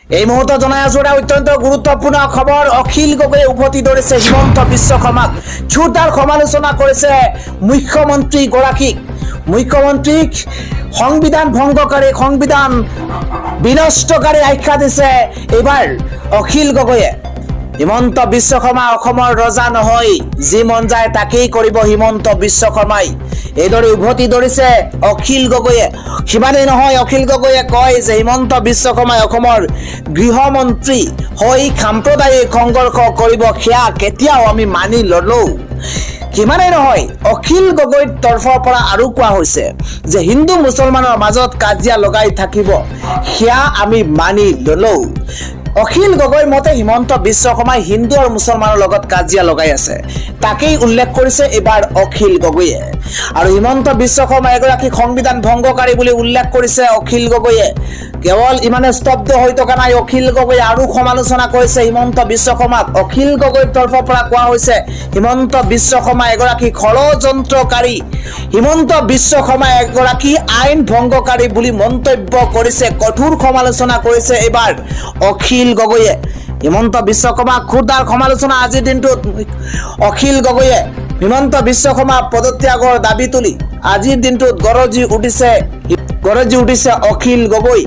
এই মুহূৰ্তে জনাই আছো এটা অত্যন্ত গুৰুত্বপূৰ্ণ খবৰ। অখিল গগৈ উভতি ধৰিছে হিমন্ত বিশ্ব শৰ্মাক। জোৰদাৰ সমালোচনা কৰিছে মুখ্যমন্ত্ৰীক সংবিধান ভংগকাৰী, সংবিধান বিনষ্টকাৰী আখ্যা দিছে এইবাৰ অখিল গগৈয়ে। হিমন্ত বিশ্ব শৰ্মা অসমৰ ৰজা নহয়, যি মন যায় তাকেই কৰিব হিমন্ত বিশ্ব শৰ্মাই। এইদৰে উভতি ধৰিছে অখিল গগৈয়ে। সিমানেই নহয়, অখিল গগৈয়ে কয় যে হিমন্ত বিশ্ব শৰ্মাই অসমৰ গৃহমন্ত্ৰী হৈ সাম্প্ৰদায়িক সংঘৰ্ষ কৰিব, সেয়া কেতিয়াও আমি মানি নলওঁ। সিমানেই নহয়, অখিল গগৈৰ তৰফৰ পৰা আৰু কোৱা হৈছে যে হিন্দু মুছলমানৰ মাজত কাজিয়া লগাই থাকিব, সেয়া আমি মানি নলওঁ। অখিল গগৈৰ মতে হিমন্ত বিশ্ব শৰ্মাই হিন্দু আৰু মুছলমানৰ লগত কাজিয়া লগাই আছে, তাকেই উল্লেখ কৰিছে এইবাৰ অখিল গগৈয়ে। আৰু হিমন্ত বিশ্ব শৰ্মা এগৰাকী সংবিধান ভংগকাৰী বুলি উল্লেখ কৰিছে অখিল গগৈয়ে। কেৱল ইমানে স্তব্ধ হৈ থকা নাই, অখিল গগৈয়ে আৰু সমালোচনা কৰিছে হিমন্ত বিশ্ব শৰ্মাক। অখিল গগৈৰ তৰফৰ পৰা কোৱা হৈছে হিমন্ত বিশ্ব শৰ্মা এগৰাকী ষড়যন্ত্ৰকাৰী, হিমন্ত বিশ্ব শৰ্মা এগৰাকী আইন ভংগকাৰী বুলি মন্তব্য কৰিছে। কঠোৰ সমালোচনা কৰিছে এইবাৰ অখিল গগৈয়ে। হিমন্ত বিশ্ব শৰ্মাক ক্ষুদ্ৰ সমালোচনা আজিৰ দিনটোত অখিল গগৈয়ে হিমন্ত বিশ্ব শৰ্মা পদত্যাগৰ দাবী তুলি আজিৰ দিনটোত গৰজি উঠিছে অখিল গগৈ।